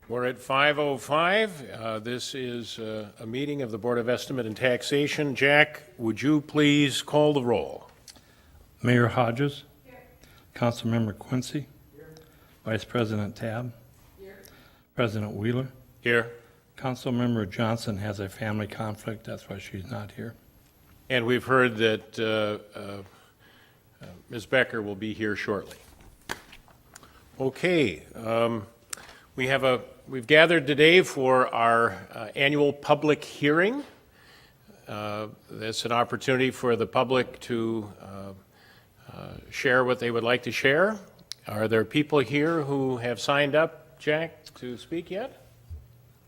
We're at 5:05. This is a meeting of the Board of Estimate and Taxation. Jack, would you please call the roll? Mayor Hodges. Here. Councilmember Quincy. Here. Vice President Tabb. Here. President Wheeler. Here. Councilmember Johnson has a family conflict. That's why she's not here. And we've heard that Ms. Becker will be here shortly. Okay. We've gathered today for our annual public hearing. That's an opportunity for the public to share what they would like to share. Are there people here who have signed up, Jack, to speak yet?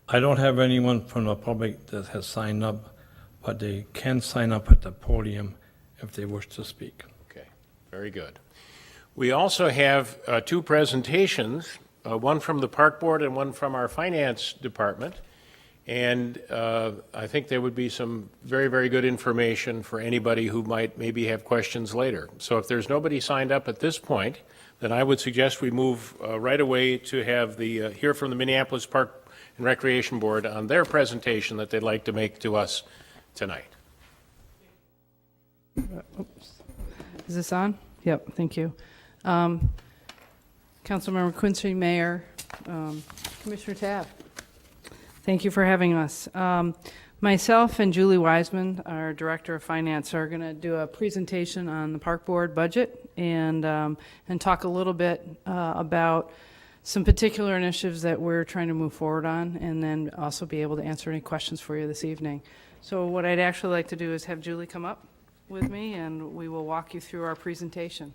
I don't have anyone from the public that has signed up, but they can sign up at the podium if they wish to speak. Okay, very good. We also have two presentations, one from the Park Board and one from our Finance Department. And I think there would be some very, very good information for anybody who might maybe have questions later. So if there's nobody signed up at this point, then I would suggest we move right away to have the hear from the Minneapolis Park and Recreation Board on their presentation that they'd like to make to us tonight. Is this on? Yep, thank you. Councilmember Quincy, Mayor, Commissioner Tabb. Thank you for having us. Myself and Julie Wiseman, our Director of Finance, are going to do a presentation on the Park Board budget and talk a little bit about some particular initiatives that we're trying to move forward on, and then also be able to answer any questions for you this evening. So what I'd actually like to do is have Julie come up with me, and we will walk you through our presentation.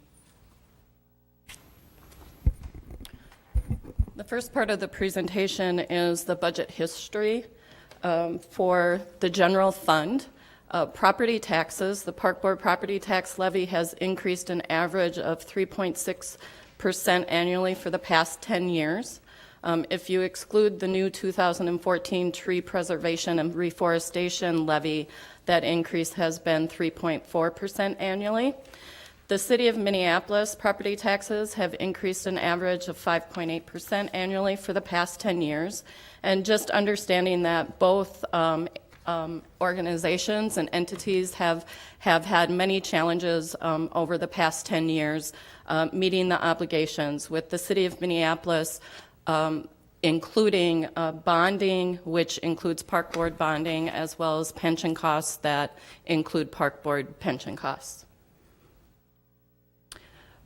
The first part of the presentation is the budget history for the general fund. Property taxes, the Park Board property tax levy has increased an average of 3.6% annually for the past 10 years. If you exclude the new 2014 tree preservation and reforestation levy, that increase has been 3.4% annually. The City of Minneapolis property taxes have increased an average of 5.8% annually for the past 10 years. And just understanding that both organizations and entities have had many challenges over the past 10 years meeting the obligations, with the City of Minneapolis including bonding, which includes Park Board bonding, as well as pension costs that include Park Board pension costs.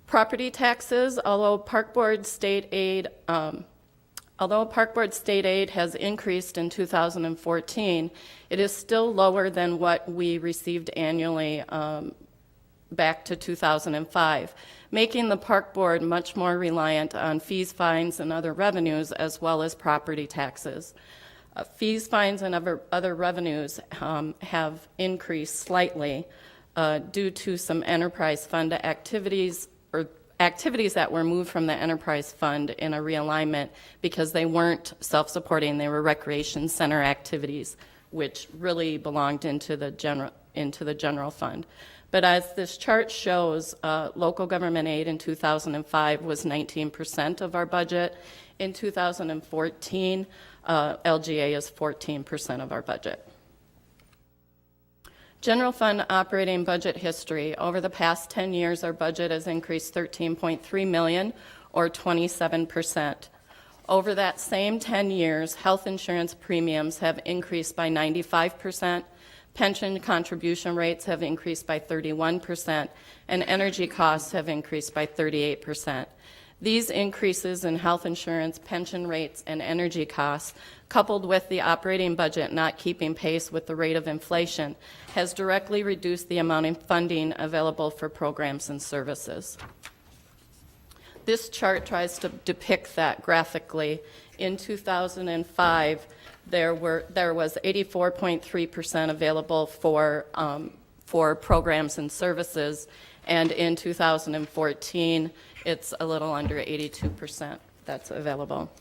Property taxes, although Park Board state aid has increased in 2014, it is still lower than what we received annually back to 2005, making the Park Board much more reliant on fees, fines, and other revenues, as well as property taxes. Fees, fines, and other revenues have increased slightly due to some enterprise fund activities that were moved from the enterprise fund in a realignment because they weren't self-supporting. They were recreation center activities, which really belonged into the general fund. But as this chart shows, local government aid in 2005 was 19% of our budget. In 2014, LGA is 14% of our budget. General fund operating budget history. Over the past 10 years, our budget has increased $13.3 million, or 27%. Over that same 10 years, health insurance premiums have increased by 95%, pension contribution rates have increased by 31%, and energy costs have increased by 38%. These increases in health insurance, pension rates, and energy costs, coupled with the operating budget not keeping pace with the rate of inflation, has directly reduced the amount of funding available for programs and services. This chart tries to depict that graphically. In 2005, there was 84.3% available for programs and services, and in 2014, it's a little under 82% that's available.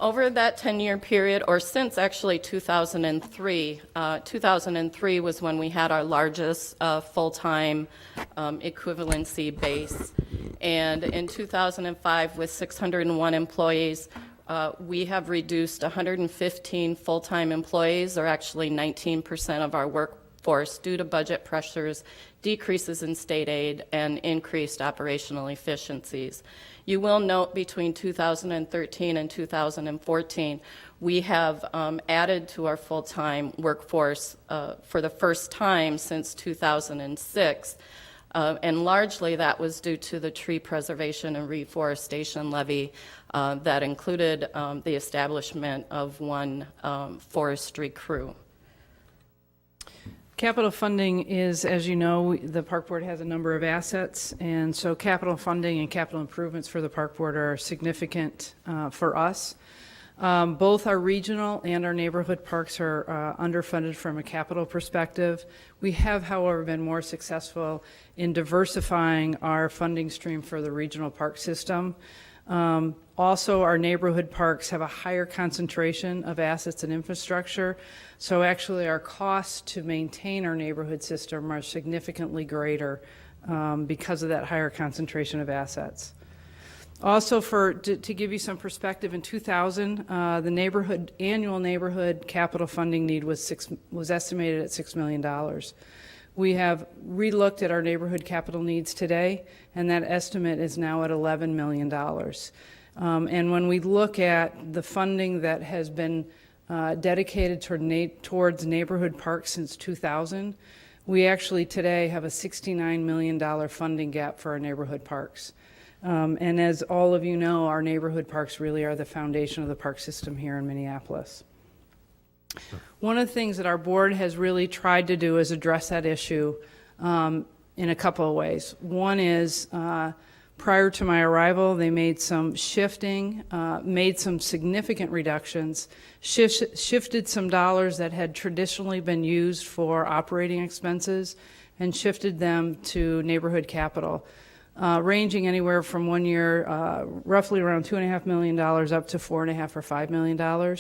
Over that 10-year period, or since actually 2003, 2003 was when we had our largest full-time equivalency base. And in 2005, with 601 employees, we have reduced 115 full-time employees, or actually 19% of our workforce, due to budget pressures, decreases in state aid, and increased operational efficiencies. You will note between 2013 and 2014, we have added to our full-time workforce for the first time since 2006, and largely that was due to the tree preservation and reforestation levy that included the establishment of one forestry crew. Capital funding is, as you know, the Park Board has a number of assets, and so capital funding and capital improvements for the Park Board are significant for us. Both our regional and our neighborhood parks are underfunded from a capital perspective. We have, however, been more successful in diversifying our funding stream for the regional park system. Also, our neighborhood parks have a higher concentration of assets and infrastructure, so actually our costs to maintain our neighborhood system are significantly greater because of that higher concentration of assets. Also, to give you some perspective, in 2000, the annual neighborhood capital funding need was estimated at $6 million. We have relooked at our neighborhood capital needs today, and that estimate is now at $11 million. And when we look at the funding that has been dedicated towards neighborhood parks since 2000, we actually today have a $69 million funding gap for our neighborhood parks. And as all of you know, our neighborhood parks really are the foundation of the park system here in Minneapolis. One of the things that our board has really tried to do is address that issue in a couple of ways. One is, prior to my arrival, they made some shifting, made some significant reductions, shifted some dollars that had traditionally been used for operating expenses and shifted them to neighborhood capital. Ranging anywhere from 1 year, roughly around $2.5 million up to $4.5 or $5 million,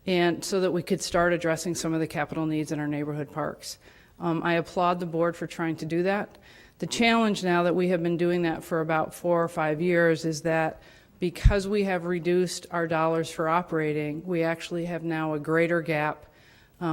and so that we could start addressing some of the capital needs in our neighborhood parks. I applaud the board for trying to do that. The challenge now that we have been doing that for about 4 or 5 years is that because we have reduced our dollars for operating, we actually have now a greater gap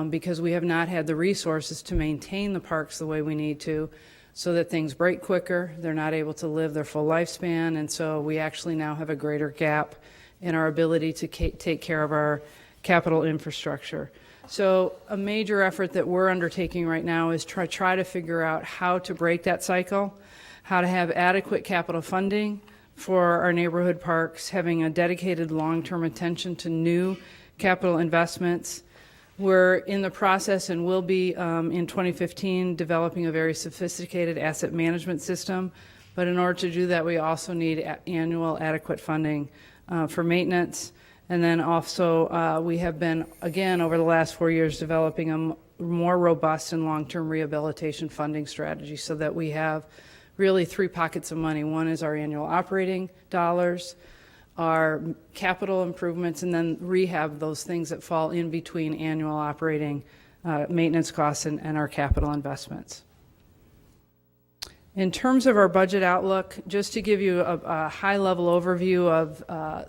because we have not had the resources to maintain the parks the way we need to, so that things break quicker, they're not able to live their full lifespan, and so we actually now have a greater gap in our ability to take care of our capital infrastructure. So a major effort that we're undertaking right now is try to figure out how to break that cycle, how to have adequate capital funding for our neighborhood parks, having a dedicated long-term attention to new capital investments. We're in the process and will be in 2015 developing a very sophisticated asset management system, but in order to do that we also need annual adequate funding for maintenance. And then also we have been, again, over the last 4 years developing a more robust and long-term rehabilitation funding strategy so that we have really 3 pockets of money. One is our annual operating dollars, our capital improvements, and then rehab, those things that fall in between annual operating maintenance costs and our capital investments. In terms of our budget outlook, just to give you a high-level overview of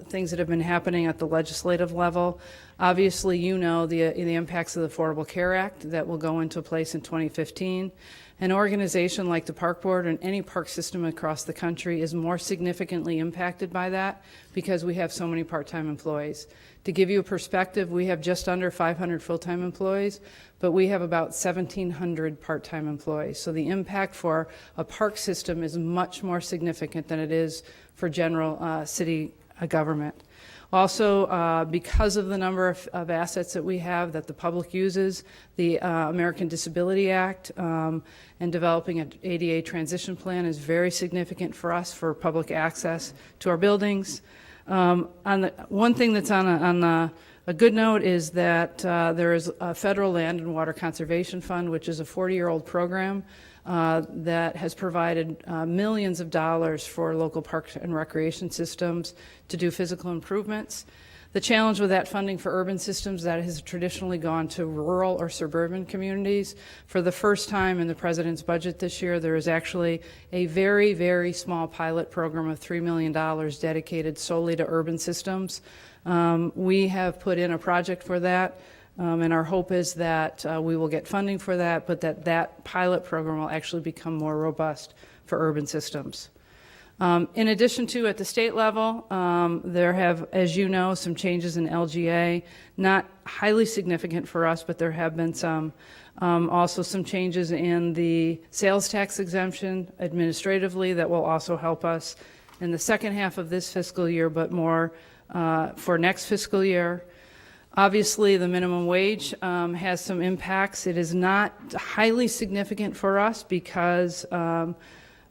things that have been happening at the legislative level, obviously you know the impacts of the Affordable Care Act that will go into place in 2015. An organization like the Park Board and any park system across the country is more significantly impacted by that because we have so many part-time employees. To give you a perspective, we have just under 500 full-time employees, but we have about 1,700 part-time employees. So the impact for a park system is much more significant than it is for general city government. Also, because of the number of assets that we have that the public uses, the American Disability Act and developing an ADA transition plan is very significant for us for public access to our buildings. One thing that's on a good note is that there is a federal land and water conservation fund, which is a 40-year-old program that has provided millions of dollars for local parks and recreation systems to do physical improvements. The challenge with that funding for urban systems, that has traditionally gone to rural or suburban communities. For the first time in the president's budget this year, there is actually a very, very small pilot program of $3 million dedicated solely to urban systems. We have put in a project for that, and our hope is that we will get funding for that, but that pilot program will actually become more robust for urban systems. In addition to, at the state level, there have, as you know, some changes in LGA, not highly significant for us, but there have been some. Also some changes in the sales tax exemption administratively that will also help us in the second half of this fiscal year, but more for next fiscal year. Obviously, the minimum wage has some impacts. It is not highly significant for us because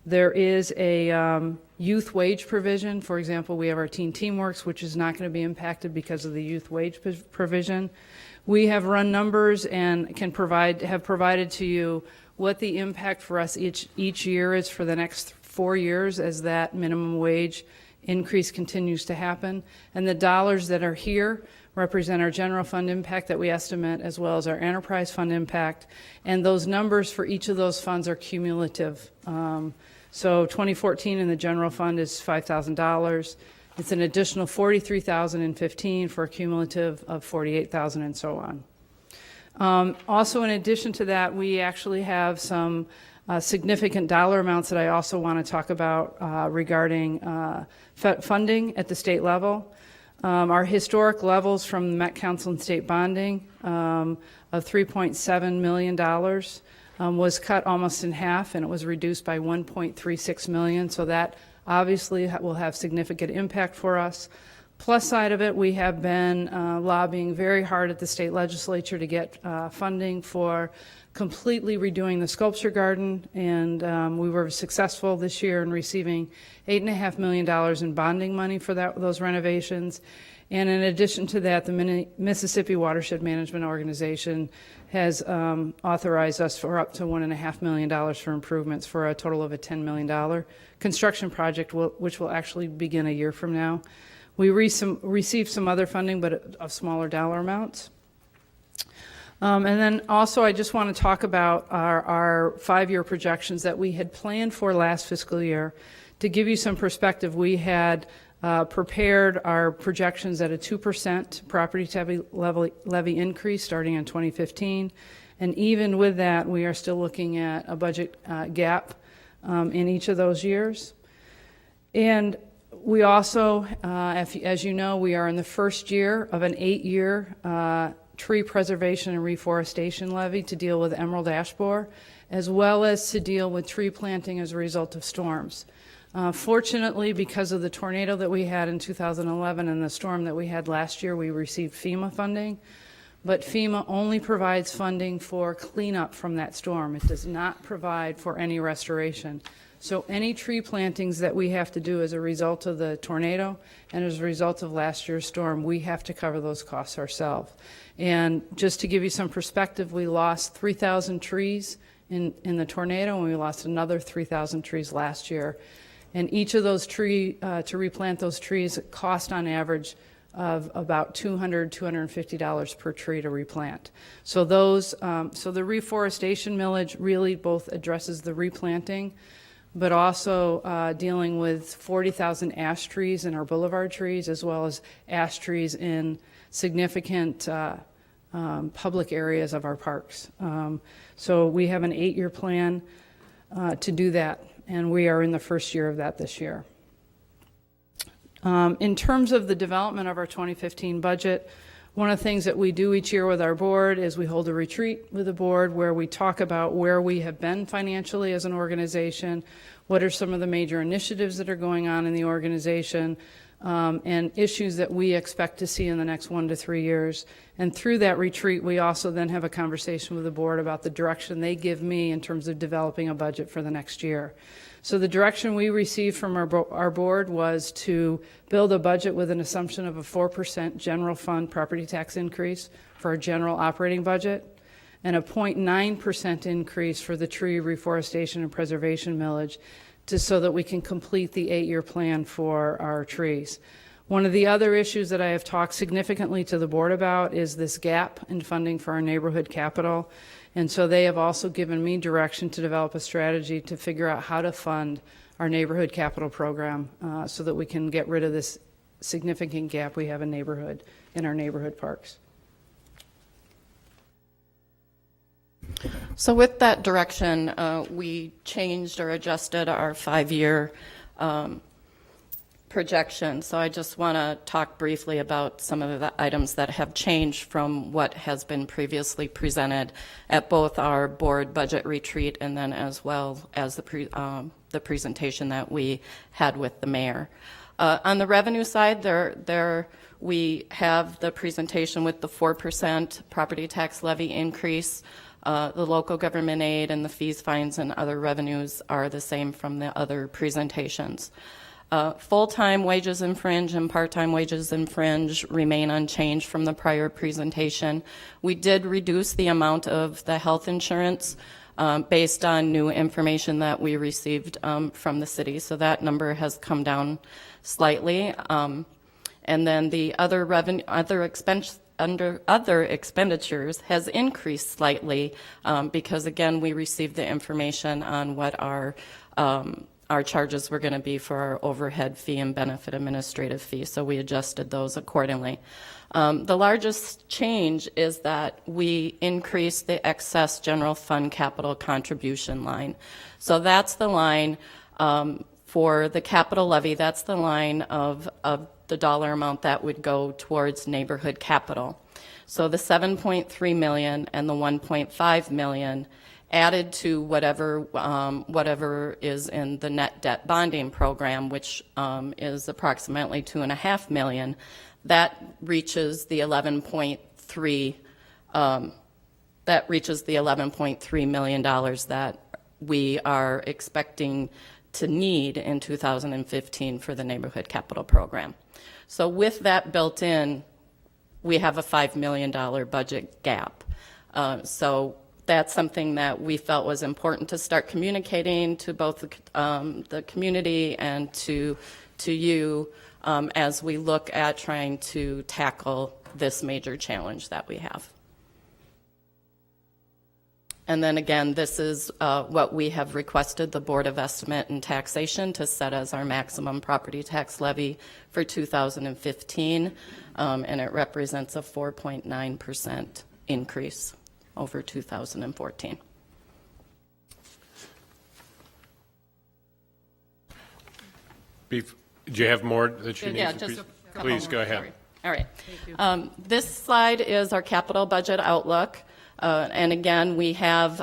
there is a youth wage provision. For example, we have our Teen Teamworks, which is not going to be impacted because of the youth wage provision. We have run numbers and have provided to you what the impact for us each year is for the next 4 years as that minimum wage increase continues to happen. And the dollars that are here represent our general fund impact that we estimate, as well as our enterprise fund impact. And those numbers for each of those funds are cumulative. So 2014 in the general fund is $5,000. It's an additional $43,000 in 15 for a cumulative of $48,000 and so on. Also, in addition to that, we actually have some significant dollar amounts that I also want to talk about regarding funding at the state level. Our historic levels from the Met Council and State Bonding of $3.7 million was cut almost in half, and it was reduced by $1.36 million. So that obviously will have significant impact for us. Plus side of it, we have been lobbying very hard at the state legislature to get funding for completely redoing the sculpture garden, and we were successful this year in receiving $8.5 million in bonding money for those renovations. And in addition to that, the Mississippi Watershed Management Organization has authorized us for up to $1.5 million for improvements for a total of a $10 million construction project, which will actually begin a year from now. We received some other funding, but of smaller dollar amounts. And then also I just want to talk about our 5-year projections that we had planned for last fiscal year. To give you some perspective, we had prepared our projections at a 2% property levy increase starting in 2015. And even with that, we are still looking at a budget gap in each of those years. And we also, as you know, we are in the first year of an 8-year tree preservation and reforestation levy to deal with emerald ash borer, as well as to deal with tree planting as a result of storms. Fortunately, because of the tornado that we had in 2011 and the storm that we had last year, we received FEMA funding, but FEMA only provides funding for cleanup from that storm. It does not provide for any restoration. So any tree plantings that we have to do as a result of the tornado and as a result of last year's storm, we have to cover those costs ourselves. And just to give you some perspective, we lost 3,000 trees in the tornado, and we lost another 3,000 trees last year. And each of those to replant those trees cost on average of about $200, $250 per tree to replant. So so the reforestation millage really both addresses the replanting, but also dealing with 40,000 ash trees in our boulevard trees, as well as ash trees in significant public areas of our parks. So we have an 8-year plan to do that, and we are in the first year of that this year. In terms of the development of our 2015 budget, one of the things that we do each year with our board is we hold a retreat with the board where we talk about where we have been financially as an organization, what are some of the major initiatives that are going on in the organization, and issues that we expect to see in the next 1 to 3 years. And through that retreat, we also then have a conversation with the board about the direction they give me in terms of developing a budget for the next year. So the direction we received from our board was to build a budget with an assumption of a 4% general fund property tax increase for our general operating budget and a 0.9% increase for the tree reforestation and preservation millage so that we can complete the 8-year plan for our trees. One of the other issues that I have talked significantly to the board about is this gap in funding for our neighborhood capital. And so they have also given me direction to develop a strategy to figure out how to fund our neighborhood capital program so that we can get rid of this significant gap we have in our neighborhood parks. So with that direction, we changed or adjusted our 5-year projection. So I just want to talk briefly about some of the items that have changed from what has been previously presented at both our board budget retreat and then as well as the presentation that we had with the mayor. On the revenue side, we have the presentation with the 4% property tax levy increase. The local government aid and the fees, fines, and other revenues are the same from the other presentations. Full-time wages and fringe and part-time wages and fringe remain unchanged from the prior presentation. We did reduce the amount of the health insurance based on new information that we received from the city, so that number has come down slightly. And then the other expenditures has increased slightly because, again, we received the information on what our charges were going to be for our overhead fee and benefit administrative fee, so we adjusted those accordingly. The largest change is that we increased the excess general fund capital contribution line. So that's the line for the capital levy, that's the line of the dollar amount that would go towards neighborhood capital. So the 7.3 million and the 1.5 million added to whatever is in the net debt bonding program, which is approximately 2.5 million, that reaches the 11.3 million dollars that we are expecting to need in 2015 for the neighborhood capital program. So with that built in, we have a $5 million budget gap. So that's something that we felt was important to start communicating to both the community and to you as we look at trying to tackle this major challenge that we have. And then again, this is what we have requested the Board of Estimate and Taxation to set as our maximum property tax levy for 2015, and it represents a 4.9% increase over 2014. Do you have more that you need? Yeah, to just a couple Please more. go ahead. Sorry. All right. This slide is our capital budget outlook. And again, we have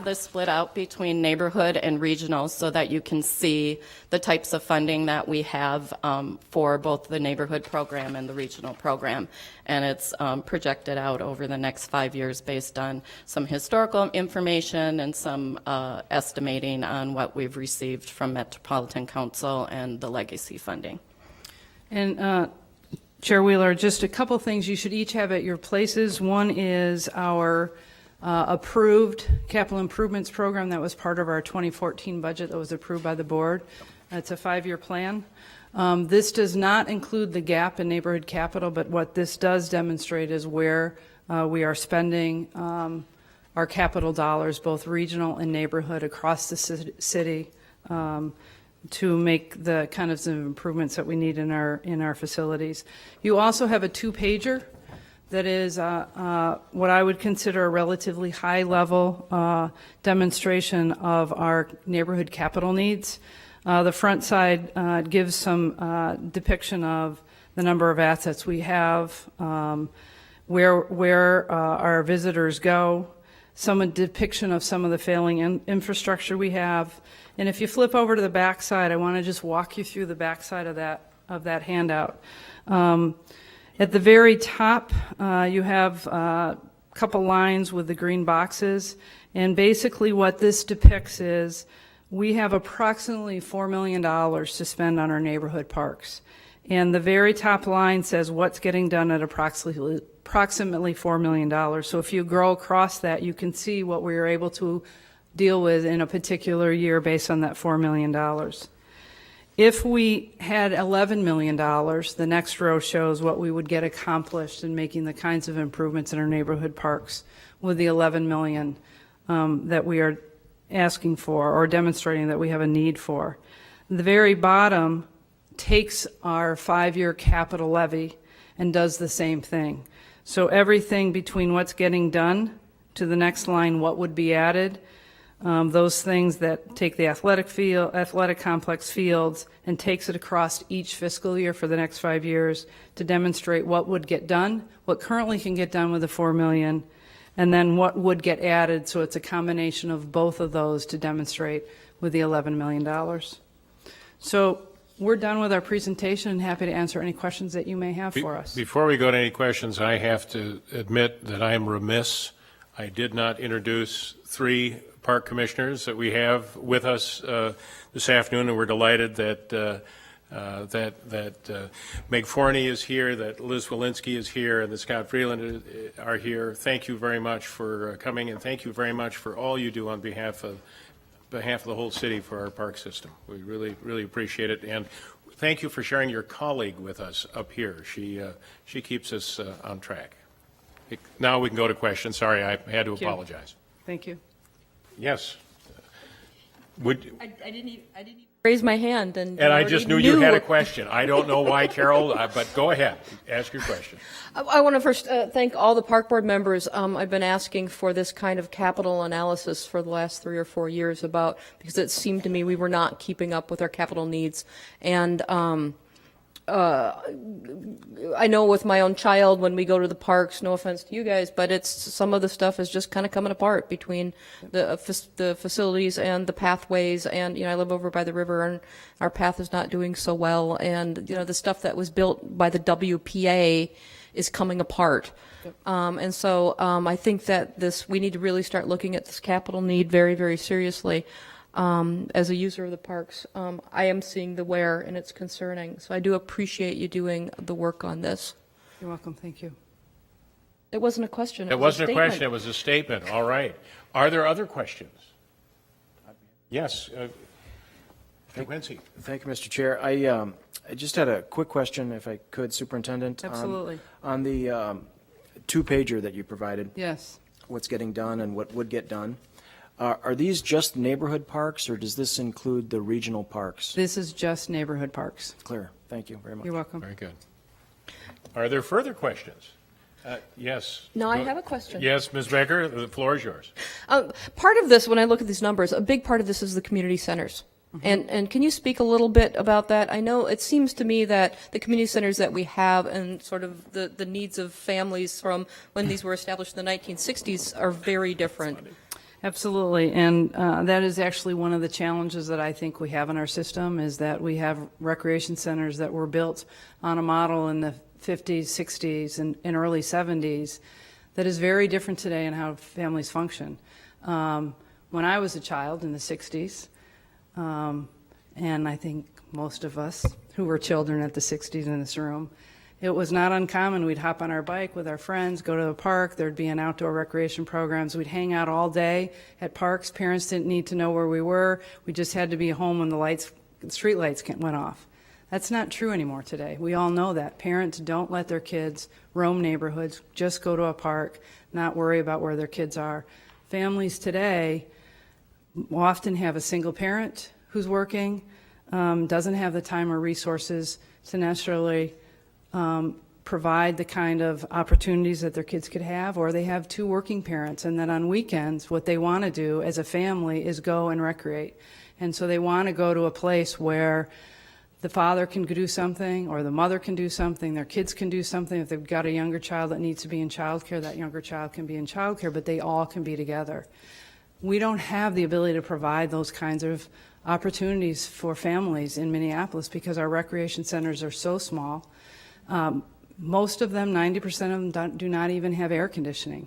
this split out between neighborhood and regional so that you can see the types of funding that we have for both the neighborhood program and the regional program. And it's projected out over the next 5 years based on some historical information and some estimating on what we've received from Metropolitan Council and the legacy funding. And Chair Wheeler, just a couple things you should each have at your places. One is our approved capital improvements program that was part of our 2014 budget that was approved by the board. It's a 5-year plan. This does not include the gap in neighborhood capital, but what this does demonstrate is where we are spending our capital dollars, both regional and neighborhood, across the city to make the kind of improvements that we need in our facilities. You also have a 2-pager that is what I would consider a relatively high-level demonstration of our neighborhood capital needs. The front side gives some depiction of the number of assets we have, where our visitors go, some depiction of some of the failing infrastructure we have. And if you flip over to the back side, I want to just walk you through the back side of that handout. At the very top, you have a couple lines with the green boxes, and basically what this depicts is we have approximately $4 million to spend on our neighborhood parks. And the very top line says what's getting done at approximately $4 million. So if you grow across that, you can see what we were able to deal with in a particular year based on that $4 million. If we had $11 million, the next row shows what we would get accomplished in making the kinds of improvements in our neighborhood parks with the $11 million that we are asking for or demonstrating that we have a need for. The very bottom takes our 5-year capital levy and does the same thing. So everything between what's getting done to the next line, what would be added, those things that take the athletic complex fields and takes it across each fiscal year for the next 5 years to demonstrate what would get done, what currently can get done with the $4 million, and then what would get added. So it's a combination of both of those to demonstrate with the $11 million. So we're done with our presentation and happy to answer any questions that you may have for us. Before we go to any questions, I have to admit that I am remiss. I did not introduce 3 park commissioners that we have with us this afternoon, and we're delighted that Meg Forney is here, that Liz Walensky is here, and that Scott Freeland are here. Thank you very much for coming, and thank you very much for all you do on behalf of the whole city for our park system. We really appreciate it, and thank you for sharing your colleague with us up here. She keeps us on track. Now we can go to questions. Sorry, I had to apologize. Thank you. Yes. I didn't even raise my hand, and I just knew you had a question. I don't know why, Carol, but go ahead. Ask your question. I want to first thank all the park board members. I've been asking for this kind of capital analysis for the last 3 or 4 years because it seemed to me we were not keeping up with our capital needs. And I know with my own child, when we go to the parks, no offense to you guys, but some of the stuff is just kind of coming apart between the facilities and the pathways. And, I live over by the river, and our path is not doing so well. And, the stuff that was built by the WPA is coming apart. Yep. And so I think that we need to really start looking at this capital need very, very seriously. As a user of the parks, I am seeing the wear, and it's concerning. So I do appreciate you doing the work on this. You're welcome. Thank you. It wasn't a question. It wasn't a question. It was a statement. All right. Are there other questions? Yes. Quincy. Thank you, Mr. Chair. I just had a quick question, if I could, Superintendent. Absolutely. On the 2-pager that you provided. Yes. What's getting done and what would get done. Are these just neighborhood parks, or does this include the regional parks? This is just neighborhood parks. Clear. Thank you very much. You're welcome. Very good. Are there further questions? Yes. No, I have a question. Yes, Ms. Becker, the floor is yours. Part of this, when I look at these numbers, a big part of this is the community centers. Mm-hmm. And can you speak a little bit about that? I know it seems to me that the community centers that we have and sort of the needs of families from when these were established in the 1960s are very different. Absolutely, and that is actually one of the challenges that I think we have in our system is that we have recreation centers that were built on a model in the 50s, 60s, and early 70s that is very different today in how families function. When I was a child in the 60s, and I think most of us who were children at the 60s in this room, it was not uncommon. We'd hop on our bike with our friends, go to the park. There'd be an outdoor recreation programs. We'd hang out all day at parks. Parents didn't need to know where we were. We just had to be home when the street lights went off. That's not true anymore today. We all know that. Parents don't let their kids roam neighborhoods, just go to a park, not worry about where their kids are. Families today often have a single parent who's working, doesn't have the time or resources to necessarily provide the kind of opportunities that their kids could have, or they have 2 working parents, and then on weekends what they want to do as a family is go and recreate. And so they want to go to a place where the father can do something or the mother can do something, their kids can do something. If they've got a younger child that needs to be in childcare, that younger child can be in childcare, but they all can be together. We don't have the ability to provide those kinds of opportunities for families in Minneapolis because our recreation centers are so small. Most of them, 90% of them, do not even have air conditioning.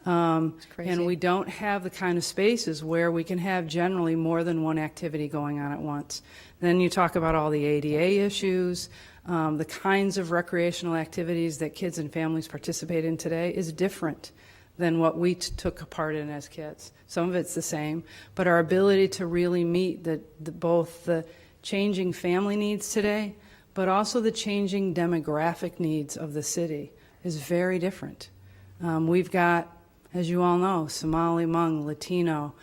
And we don't have the kind of spaces where we can have generally more than one activity going on at once. Then you talk about all the ADA issues. The kinds of recreational activities that kids and families participate in today is different than what we took part in as kids. Some of it's the same, but our ability to really meet both the changing family needs today, but also the changing demographic needs of the city is very different. We've got, as you all know, Somali, Hmong, Latino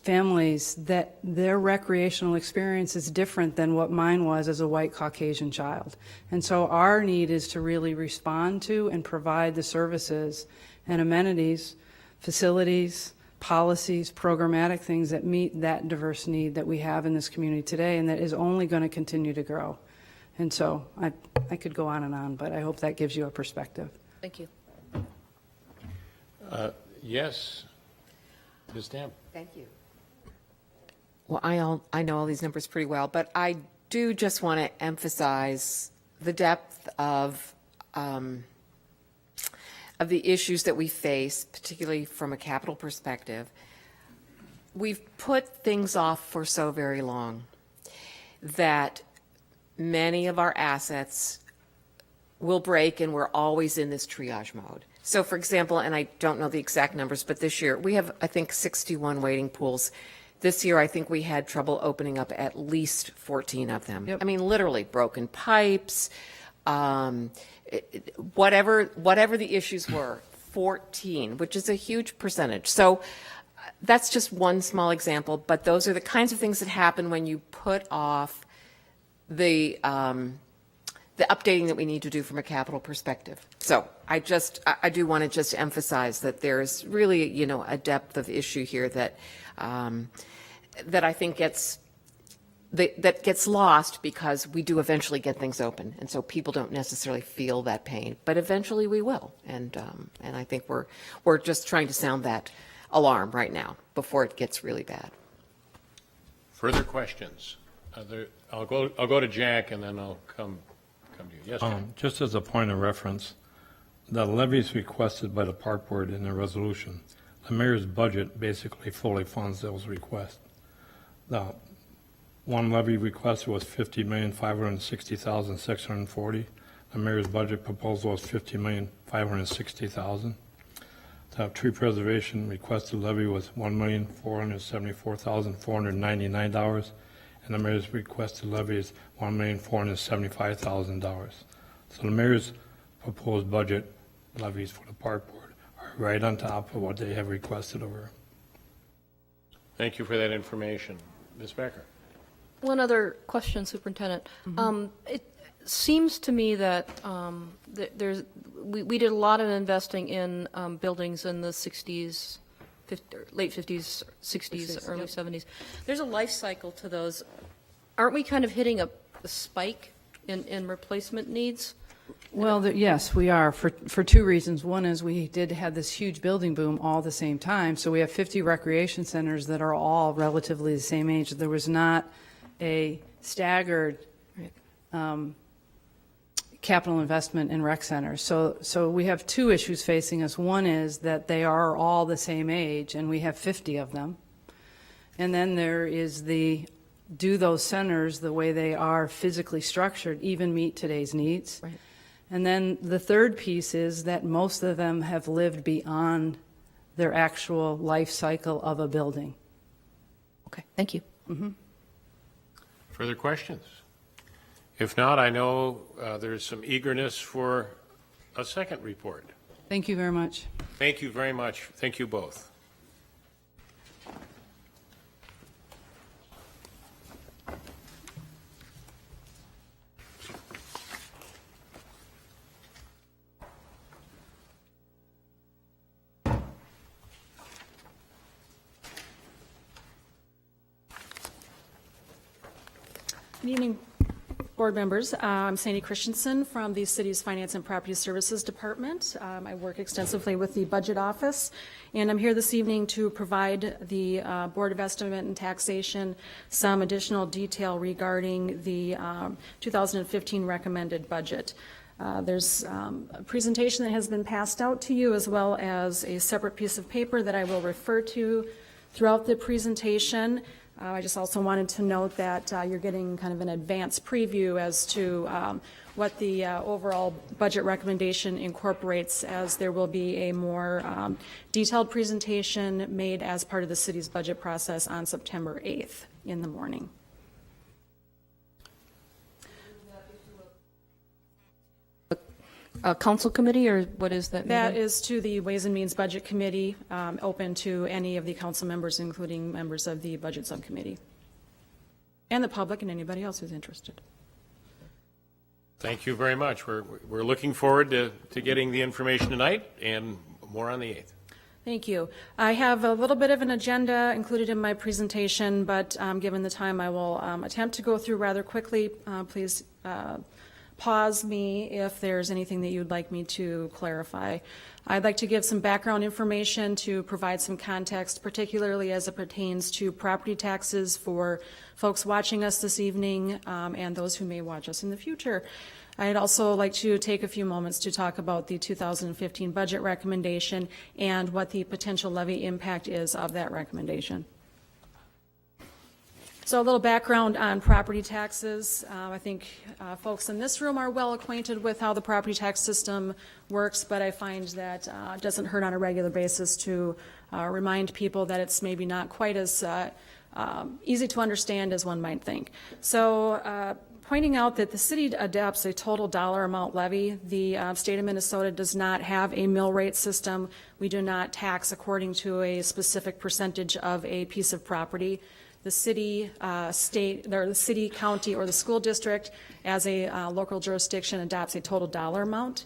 families that their recreational experience is different than what mine was as a white Caucasian child. And so our need is to really respond to and provide the services and amenities, facilities, policies, programmatic things that meet that diverse need that we have in this community today and that is only going to continue to grow. And so I could go on, but I hope that gives you a perspective. Thank you. Yes, Ms. Dam. Thank you. Well, I know all these numbers pretty well, but I do just want to emphasize the depth of the issues that we face, particularly from a capital perspective. We've put things off for so very long that many of our assets will break, and we're always in this triage mode. So, for example, and I don't know the exact numbers, but this year we have, I think, 61 waiting pools. This year, I think we had trouble opening up at least 14 of them. Yep. I mean, literally broken pipes, whatever the issues were, 14, which is a huge percentage. So that's just one small example, but those are the kinds of things that happen when you put off the updating that we need to do from a capital perspective. So I do want to just emphasize that there's really, you know, a depth of issue here that I think gets lost because we do eventually get things open, and so people don't necessarily feel that pain, but eventually we will. And I think we're just trying to sound that alarm right now before it gets really bad. Further questions? I'll go to Jack, and then I'll come to you. Yes, Jack. Just as a point of reference, the levies requested by the park board in the resolution, the mayor's budget basically fully funds those requests. The one levy request was $50,560,640. The mayor's budget proposal was $50,560,000. The tree preservation requested levy was $1,474,499, and the mayor's requested levy is $1,475,000. So the mayor's proposed budget levies for the park board are right on top of what they have requested over. Thank you for that information. Ms. Becker. One other question, Superintendent. It seems to me that we did a lot of investing in buildings in the 60s, late 50s, 60s, early 70s. There's a life cycle to those. Aren't we kind of hitting a spike in replacement needs? Well, yes, we are, for two reasons. One is we did have this huge building boom all at the same time, so we have 50 recreation centers that are all relatively the same age. There was not a staggered capital investment in rec centers. So we have two issues facing us. One is that they are all the same age, and we have 50 of them. And then there is do those centers, the way they are physically structured, even meet today's needs? Right. And then the third piece is that most of them have lived beyond their actual life cycle of a building. Okay, thank you. Further questions? If not, I know there's some eagerness for a second report. Thank you very much. Thank you very much. Thank you both. Good evening, board members. I'm Sandy Christensen from the city's Finance and Property Services Department. I work extensively with the Budget Office, and I'm here this evening to provide the Board of Estimate and Taxation some additional detail regarding the 2015 recommended budget. There's a presentation that has been passed out to you, as well as a separate piece of paper that I will refer to throughout the presentation. I just also wanted to note that you're getting kind of an advance preview as to what the overall budget recommendation incorporates, as there will be a more detailed presentation made as part of the city's budget process on September 8th in the morning. Council committee, or what is that? That meeting? is to the Ways and Means Budget Committee, open to any of the council members, including members of the Budget Subcommittee, and the public and anybody else who's interested. Thank you very much. We're looking forward to getting the information tonight and more on the 8th. Thank you. I have a little bit of an agenda included in my presentation, but given the time, I will attempt to go through rather quickly. Please pause me if there's anything that you'd like me to clarify. I'd like to give some background information to provide some context, particularly as it pertains to property taxes for folks watching us this evening and those who may watch us in the future. I'd also like to take a few moments to talk about the 2015 budget recommendation and what the potential levy impact is of that recommendation. So a little background on property taxes. I think folks in this room are well acquainted with how the property tax system works, but I find that it doesn't hurt on a regular basis to remind people that it's maybe not quite as easy to understand as one might think. So pointing out that the city adopts a total dollar amount levy. The state of Minnesota does not have a mill rate system. We do not tax according to a specific percentage of a piece of property. The city, state, or the city, county, or the school district as a local jurisdiction adopts a total dollar amount.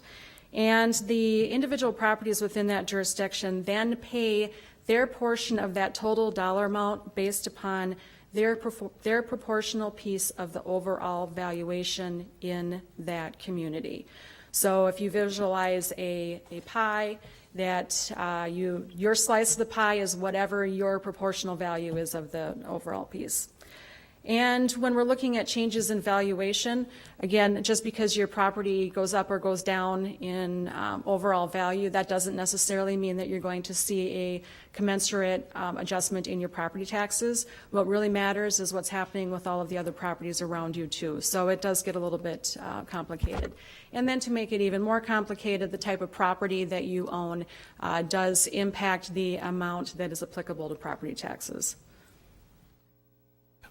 And the individual properties within that jurisdiction then pay their portion of that total dollar amount based upon their proportional piece of the overall valuation in that community. So if you visualize a pie, that your slice of the pie is whatever your proportional value is of the overall piece. And when we're looking at changes in valuation, again, just because your property goes up or goes down in overall value, that doesn't necessarily mean that you're going to see a commensurate adjustment in your property taxes. What really matters is what's happening with all of the other properties around you too. So it does get a little bit complicated. And then to make it even more complicated, the type of property that you own does impact the amount that is applicable to property taxes.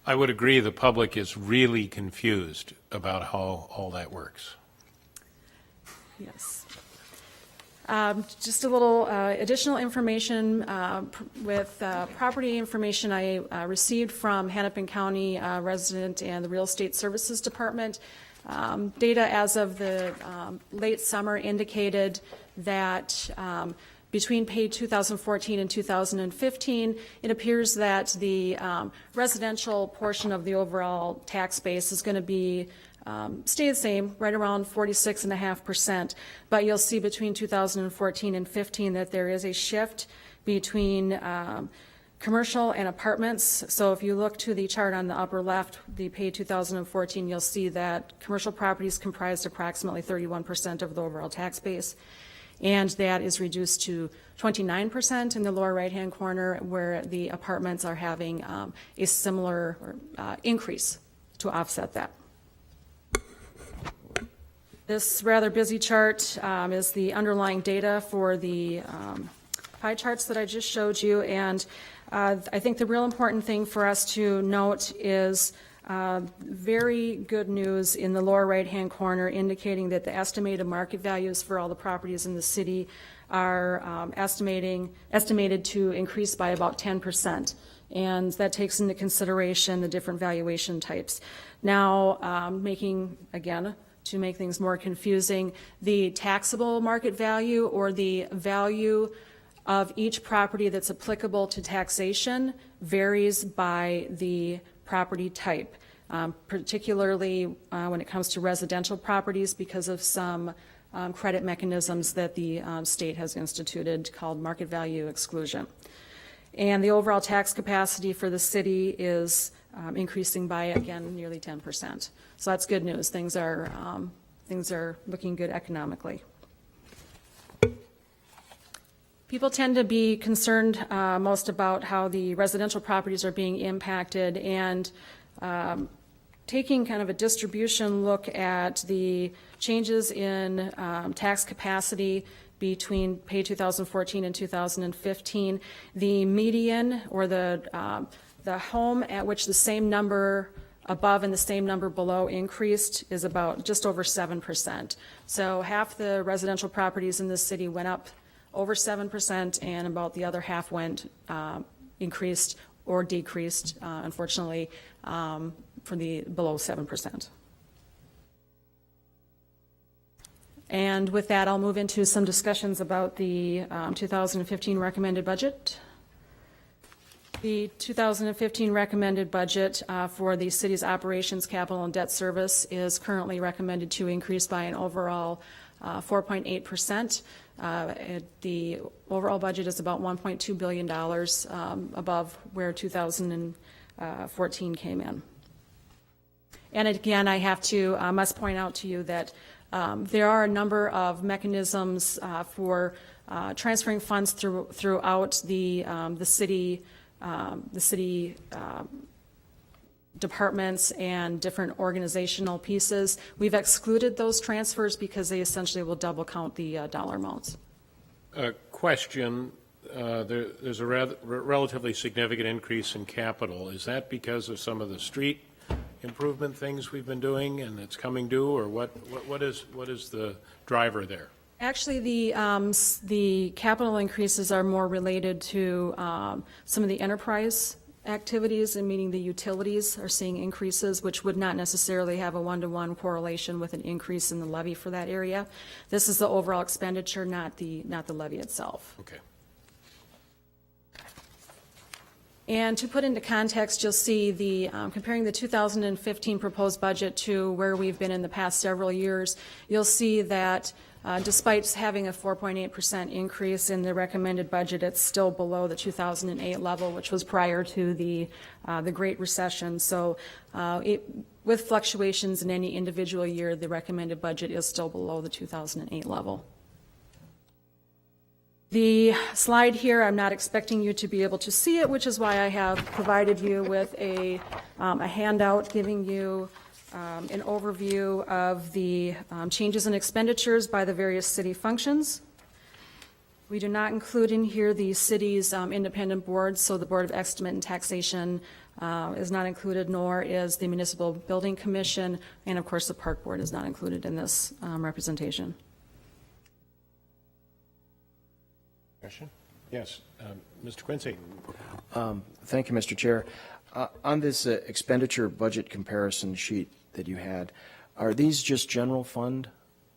I would agree the public is really confused about how all that works. Yes. Just a little additional information with property information I received from Hennepin County resident and the Real Estate Services Department. Data as of the late summer indicated that between pay 2014 and 2015, it appears that the residential portion of the overall tax base is going to be stay the same, right around 46.5%. But you'll see between 2014 and 15 that there is a shift between commercial and apartments. So if you look to the chart on the upper left, the pay 2014, you'll see that commercial properties comprised approximately 31% of the overall tax base. And that is reduced to 29% in the lower right-hand corner, where the apartments are having a similar increase to offset that. This rather busy chart is the underlying data for the pie charts that I just showed you. And I think the real important thing for us to note is very good news in the lower right-hand corner, indicating that the estimated market values for all the properties in the city are estimated to increase by about 10%. And that takes into consideration the different valuation types. Now, to make things more confusing, the taxable market value, or the value of each property that's applicable to taxation, varies by the property type, particularly when it comes to residential properties, because of some credit mechanisms that the state has instituted called market value exclusion. And the overall tax capacity for the city is increasing by, again, nearly 10%. So that's good news. Things are looking good economically. People tend to be concerned most about how the residential properties are being impacted, and taking kind of a distribution look at the changes in tax capacity between pay 2014 and 2015, the median, or the home at which the same number above and the same number below increased is about just over 7%. So half the residential properties in this city went up over 7%, and about the other half went increased or decreased, unfortunately, for the below 7%. And with that, I'll move into some discussions about the 2015 recommended budget. The 2015 recommended budget for the city's operations, capital, and debt service is currently recommended to increase by an overall 4.8%. The overall budget is about $1.2 billion above where 2014 came in. And again, I must point out to you that there are a number of mechanisms for transferring funds throughout the city departments and different organizational pieces. We've excluded those transfers because they essentially will double count the dollar amounts. Question, there's a relatively significant increase in capital. Is that because of some of the street improvement things we've been doing and it's coming due, or what is the driver there? Actually, the capital increases are more related to some of the enterprise activities, and meaning the utilities are seeing increases, which would not necessarily have a one-to-one correlation with an increase in the levy for that area. This is the overall expenditure, not the levy itself. Okay. And to put into context, you'll see comparing the 2015 proposed budget to where we've been in the past several years, you'll see that despite having a 4.8% increase in the recommended budget, it's still below the 2008 level, which was prior to the Great Recession. So with fluctuations in any individual year, the recommended budget is still below the 2008 level. The slide here, I'm not expecting you to be able to see it, which is why I have provided you with a handout giving you an overview of the changes in expenditures by the various city functions. We do not include in here the city's independent boards, so the Board of Estimate and Taxation is not included, nor is the Municipal Building Commission, and of course the Park Board is not included in this representation. Question? Yes, Mr. Quincy. Thank you, Mr. Chair. On this expenditure budget comparison sheet that you had, are these just general fund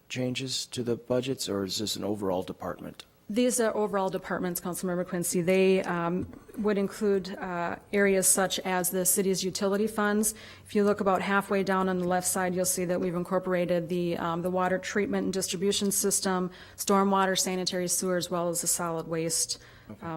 changes to the budgets, or is this an overall department? These are overall departments, Councilmember Quincy. They would include areas such as the city's utility funds. If you look about halfway down on the left side, you'll see that we've incorporated the water treatment and distribution system, stormwater, sanitary sewer, as well as the solid waste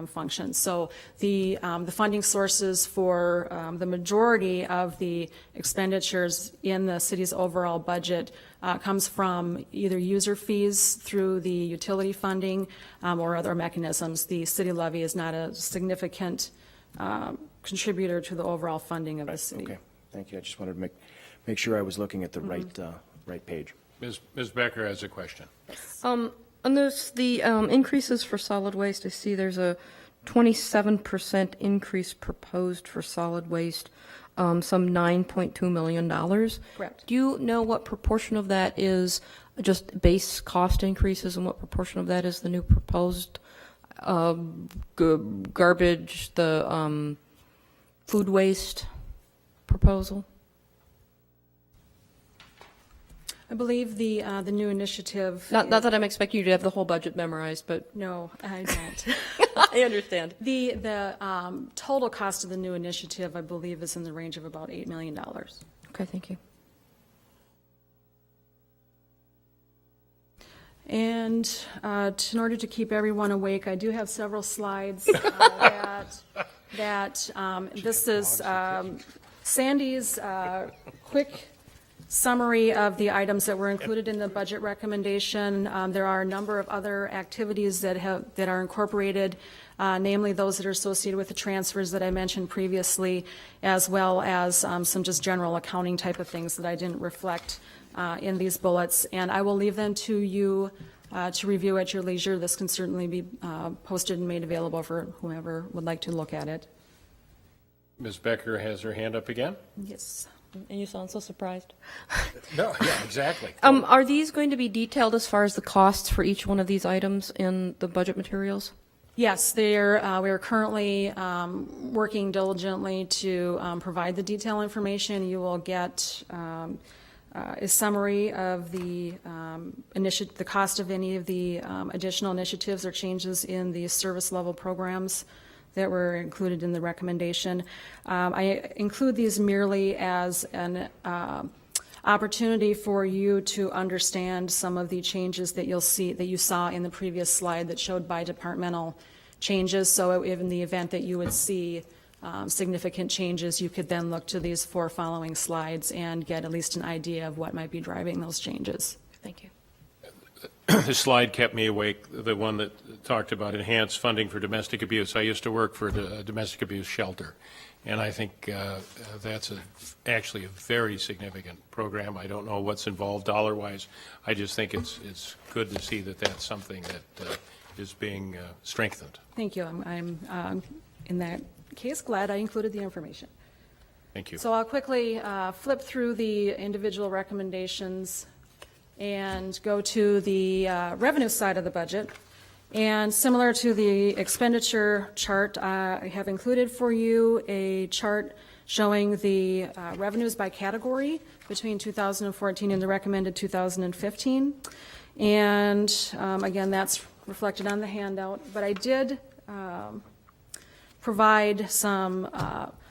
function. So the funding sources for the majority of the expenditures in the city's overall budget comes from either user fees through the utility funding or other mechanisms. The city levy is not a significant contributor to the overall funding of the city. Okay, thank you. I just wanted to make sure I was looking at the right page. Ms. Becker has a question. On the increases for solid waste, I see there's a 27% increase proposed for solid waste, some $9.2 million. Correct. Do you know what proportion of that is just base cost increases and what proportion of that is the new proposed garbage, the food waste proposal? I believe the new initiative. Not that I'm expecting you to have the whole budget memorized, but No, I don't. I understand. The total cost of the new initiative, I believe, is in the range of about $8 million. Okay, thank you. And in order to keep everyone awake, I do have several slides that this is Sandy's quick summary of the items that were included in the budget recommendation. There are a number of other activities that are incorporated, namely those that are associated with the transfers that I mentioned previously, as well as some just general accounting type of things that I didn't reflect in these bullets. And I will leave them to you to review at your leisure. This can certainly be posted and made available for whoever would like to look at it. Ms. Becker has her hand up again. Yes. And you sound so surprised. No, yeah, exactly. Are these going to be detailed as far as the costs for each one of these items in the budget materials? Yes, we are currently working diligently to provide the detailed information. You will get a summary of the the cost of any of the additional initiatives or changes in the service level programs that were included in the recommendation. I include these merely as an opportunity for you to understand some of the changes that you saw in the previous slide that showed by departmental changes. So in the event that you would see significant changes, you could then look to these 4 following slides and get at least an idea of what might be driving those changes. Thank you. The slide kept me awake, the one that talked about enhanced funding for domestic abuse. I used to work for the domestic abuse shelter, and I think that's actually a very significant program. I don't know what's involved dollar-wise. I just think it's good to see that that's something that is being strengthened. Thank you. I'm in that case glad I included the information. Thank you. So I'll quickly flip through the individual recommendations and go to the revenue side of the budget. And similar to the expenditure chart, I have included for you a chart showing the revenues by category between 2014 and the recommended 2015. And again, that's reflected on the handout. But I did provide some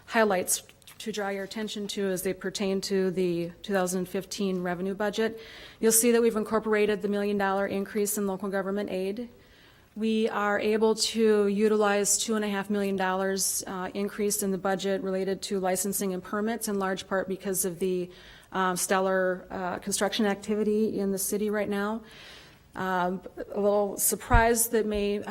highlights to draw your attention to as they pertain to the 2015 revenue budget. You'll see that we've incorporated the $1 million increase in local government aid. We are able to utilize $2.5 million increase in the budget related to licensing and permits, in large part because of the stellar construction activity in the city right now. A little surprise that may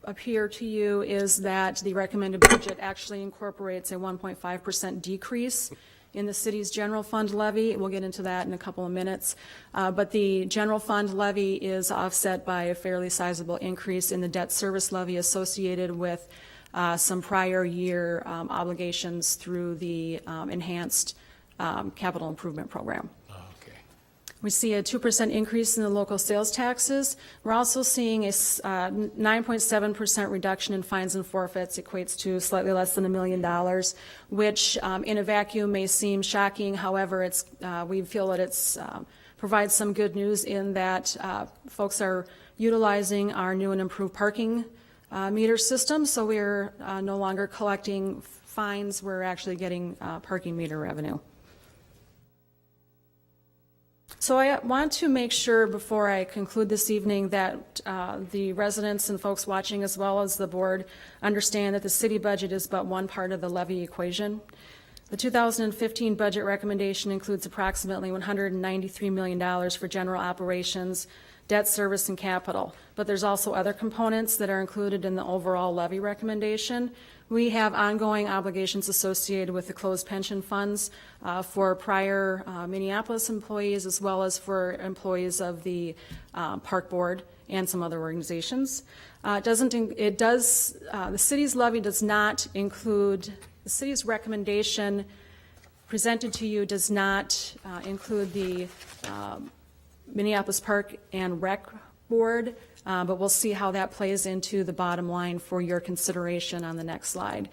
appear to you is that the recommended budget actually incorporates a 1.5% decrease in the city's general fund levy. We'll get into that in a couple of minutes. But the general fund levy is offset by a fairly sizable increase in the debt service levy associated with some prior year obligations through the enhanced capital improvement program. We see a 2% increase in the local sales taxes. We're also seeing a 9.7% reduction in fines and forfeits, equates to slightly less than $1 million, which in a vacuum may seem shocking. However, we feel that it's provides some good news in that folks are utilizing our new and improved parking meter system. So we're no longer collecting fines. We're actually getting parking meter revenue. So I want to make sure before I conclude this evening that the residents and folks watching as well as the board understand that the city budget is but one part of the levy equation. The 2015 budget recommendation includes approximately $193 million for general operations, debt service, and capital. But there's also other components that are included in the overall levy recommendation. We have ongoing obligations associated with the closed pension funds for prior Minneapolis employees, as well as for employees of the park board and some other organizations. The city's levy does not include, the city's recommendation presented to you does not include the Minneapolis Park and Rec Board, but we'll see how that plays into the bottom line for your consideration on the next slide.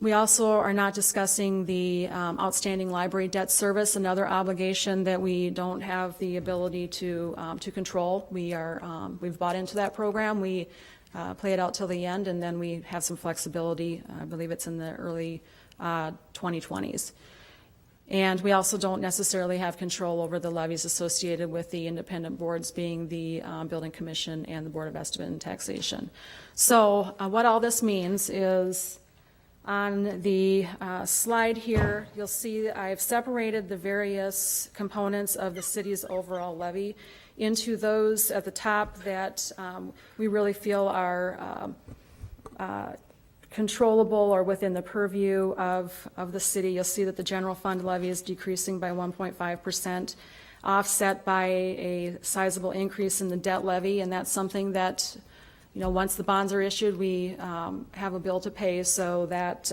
We also are not discussing the outstanding library debt service, another obligation that we don't have the ability to control. We've bought into that program. We play it out till the end, and then we have some flexibility. I believe it's in the early 2020s. And we also don't necessarily have control over the levies associated with the independent boards, being the Building Commission and the Board of Estimate and Taxation. So what all this means is on the slide here, you'll see I've separated the various components of the city's overall levy into those at the top that we really feel are controllable or within the purview of the city. You'll see that the general fund levy is decreasing by 1.5%, offset by a sizable increase in the debt levy, and that's something that, once the bonds are issued, we have a bill to pay, so that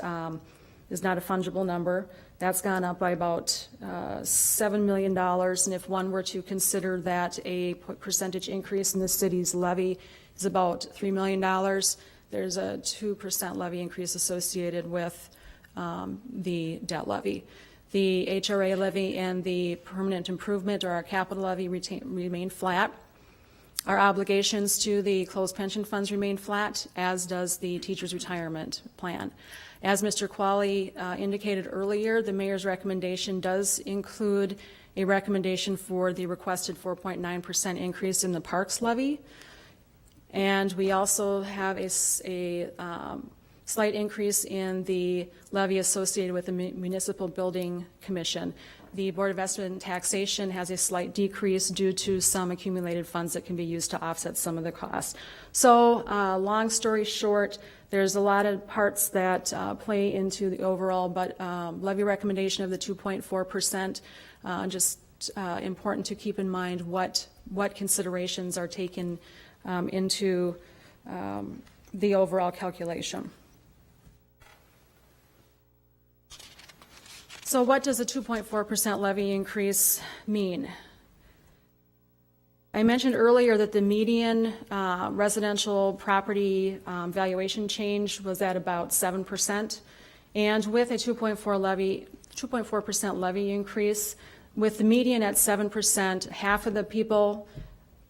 is not a fungible number. That's gone up by about $7 million, and if one were to consider that a percentage increase in the city's levy is about $3 million, there's a 2% levy increase associated with the debt levy. The HRA levy and the permanent improvement or our capital levy remain flat. Our obligations to the closed pension funds remain flat, as does the teacher's retirement plan. As Mr. Qualley indicated earlier, the mayor's recommendation does include a recommendation for the requested 4.9% increase in the parks levy. And we also have a slight increase in the levy associated with the Municipal Building Commission. The Board of Estimate and Taxation has a slight decrease due to some accumulated funds that can be used to offset some of the costs. So, long story short, there's a lot of parts that play into the overall levy recommendation of the 2.4%. Just important to keep in mind what considerations are taken into the overall calculation. So what does a 2.4% levy increase mean? I mentioned earlier that the median residential property valuation change was at about 7%. And with a 2.4% levy increase, with the median at 7%, half of the people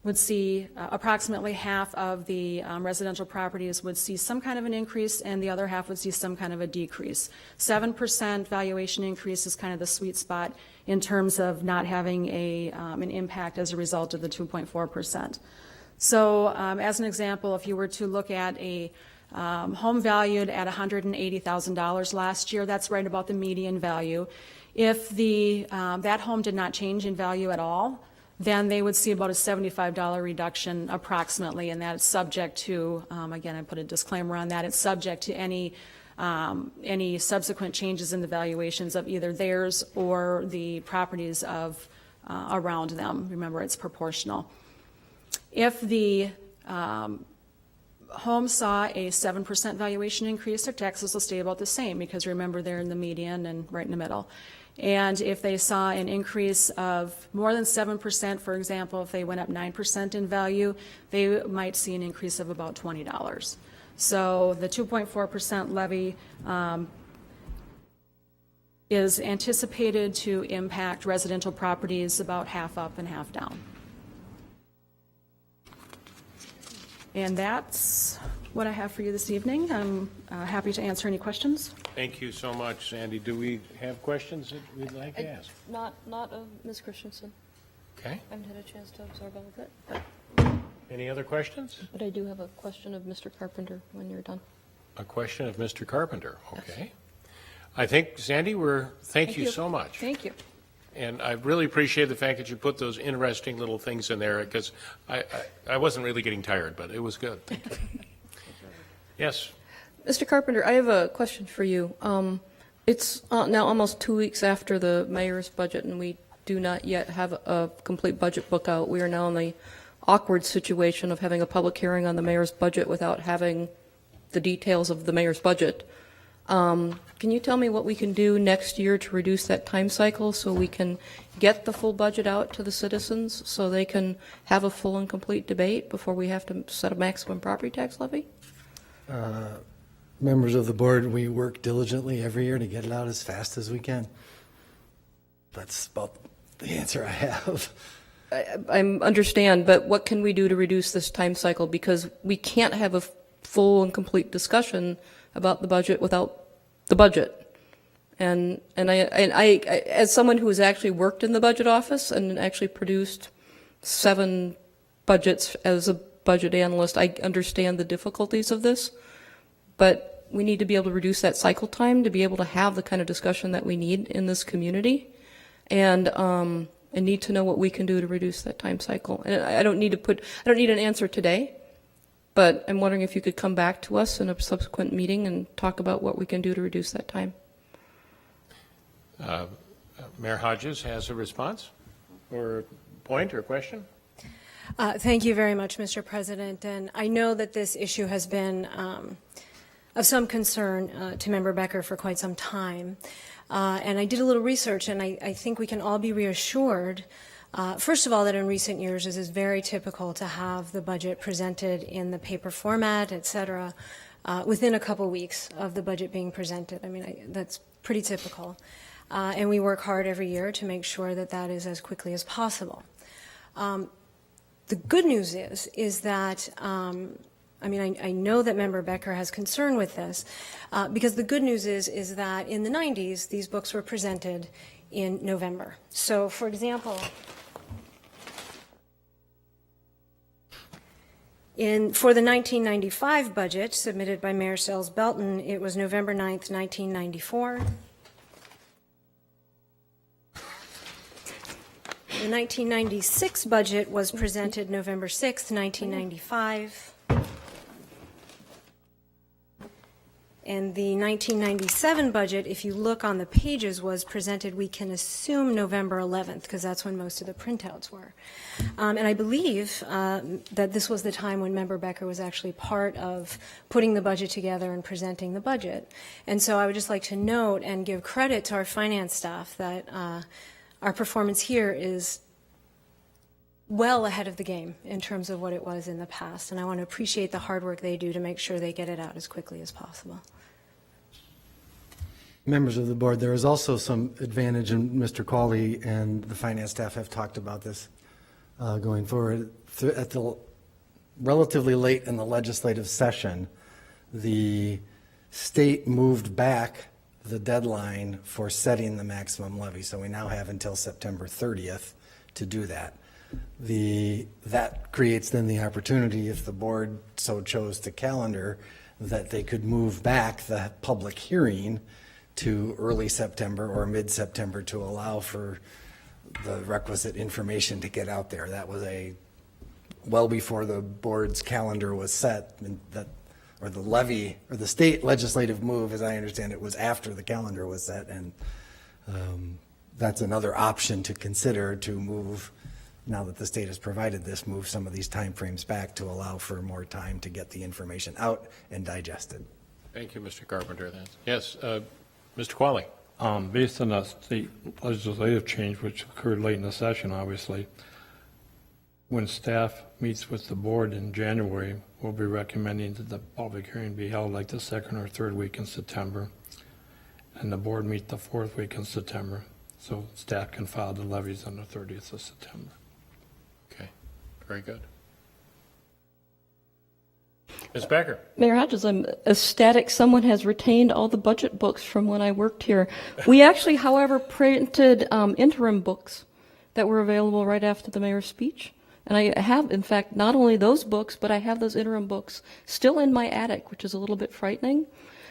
would see, approximately half of the residential properties would see some kind of an increase, and the other half would see some kind of a decrease. 7% valuation increase is kind of the sweet spot in terms of not having an impact as a result of the 2.4%. So as an example, if you were to look at a home valued at $180,000 last year, that's right about the median value. If that home did not change in value at all, then they would see about a $75 reduction approximately, and that's subject to, again, I put a disclaimer on that, it's subject to any subsequent changes in the valuations of either theirs or the properties of around them. Remember, it's proportional. If the home saw a 7% valuation increase, their taxes will stay about the same, because remember, they're in the median and right in the middle. And if they saw an increase of more than 7%, for example, if they went up 9% in value, they might see an increase of about $20. So the 2.4% levy is anticipated to impact residential properties about half up and half down. And that's what I have for you this evening. I'm happy to answer any questions. Thank you so much, Sandy. Do we have questions that we'd like to ask? Not of Ms. Christensen. Okay. I haven't had a chance to absorb all of it, Any other questions? but I do have a question of Mr. Carpenter when you're done. A question of Mr. Carpenter. Okay. I think, Sandy, thank you so much. Thank you. And I really appreciate the fact that you put those interesting little things in there, because I wasn't really getting tired, but it was good. Thank you. Yes. Mr. Carpenter, I have a question for you. It's now almost 2 weeks after the mayor's budget, and we do not yet have a complete budget book out. We are now in the awkward situation of having a public hearing on the mayor's budget without having the details of the mayor's budget. Can you tell me what we can do next year to reduce that time cycle so we can get the full budget out to the citizens so they can have a full and complete debate before we have to set a maximum property tax levy? Members of the board, we work diligently every year to get it out as fast as we can. That's about the answer I have. I understand, but what can we do to reduce this time cycle? Because we can't have a full and complete discussion about the budget without the budget. And I, as someone who has actually worked in the budget office and actually produced 7 budgets as a budget analyst, I understand the difficulties of this, but we need to be able to reduce that cycle time to be able to have the kind of discussion that we need in this community, and need to know what we can do to reduce that time cycle. And I don't need an answer today, but I'm wondering if you could come back to us in a subsequent meeting and talk about what we can do to reduce that time. Mayor Hodges has a response or point or question? Thank you very much, Mr. President. And I know that this issue has been of some concern to Member Becker for quite some time. And I did a little research, and I think we can all be reassured, first of all, that in recent years it is very typical to have the budget presented in the paper format, et cetera, within a couple weeks of the budget being presented. I mean, that's pretty typical. And we work hard every year to make sure that that is as quickly as possible. The good news is that, I mean, I know that Member Becker has concern with this, because the good news is that in the 90s, these books were presented in November. So, for example, for the 1995 budget submitted by Mayor Sells Belton, it was November 9th, 1994. The 1996 budget was presented November 6th, 1995. And the 1997 budget, if you look on the pages, was presented, we can assume, November 11th, because that's when most of the printouts were. And I believe that this was the time when Member Becker was actually part of putting the budget together and presenting the budget. And so I would just like to note and give credit to our finance staff that our performance here is well ahead of the game in terms of what it was in the past. And I want to appreciate the hard work they do to make sure they get it out as quickly as possible. Members of the board, there is also some advantage, and Mr. Qualley and the finance staff have talked about this going forward. At the relatively late in the legislative session, the state moved back the deadline for setting the maximum levy. So we now have until September 30th to do that. That creates then the opportunity, if the board so chose to calendar, that they could move back the public hearing to early September or mid-September to allow for the requisite information to get out there. That was well before the board's calendar was set, and or the levy, or the state legislative move, as I understand it, was after the calendar was set, and that's another option to consider, to move, now that the state has provided this, move some of these timeframes back to allow for more time to get the information out and digested. Thank you, Mr. Carpenter. Yes, Mr. Qualley. Based on the state legislative change, which occurred late in the session, obviously, when staff meets with the board in January, we'll be recommending that the public hearing be held like the second or third week in September, and the board meet the fourth week in September, so staff can file the levies on the 30th of September. Okay, very good. Ms. Becker. Mayor Hodges, I'm ecstatic someone has retained all the budget books from when I worked here. We actually, however, printed interim books that were available right after the mayor's speech. And I have, in fact, not only those books, but I have those interim books still in my attic, which is a little bit frightening.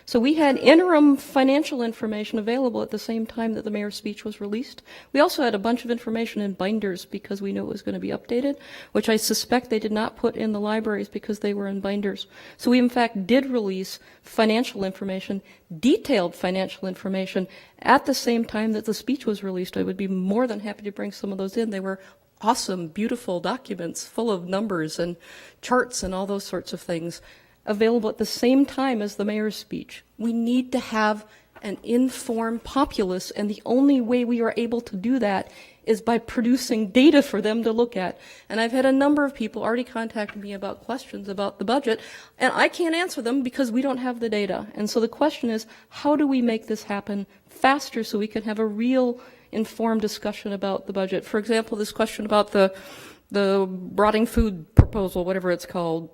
So we had interim financial information available at the same time that the mayor's speech was released. We also had a bunch of information in binders because we knew it was going to be updated, which I suspect they did not put in the libraries because they were in binders. So we, in fact, did release financial information, detailed financial information, at the same time that the speech was released. I would be more than happy to bring some of those in. They were awesome, beautiful documents full of numbers and charts and all those sorts of things, available at the same time as the mayor's speech. We need to have an informed populace, and the only way we are able to do that is by producing data for them to look at. And I've had a number of people already contact me about questions about the budget, and I can't answer them because we don't have the data. And so the question is, how do we make this happen faster so we can have a real informed discussion about the budget? For example, this question about the rotting food proposal, whatever it's called,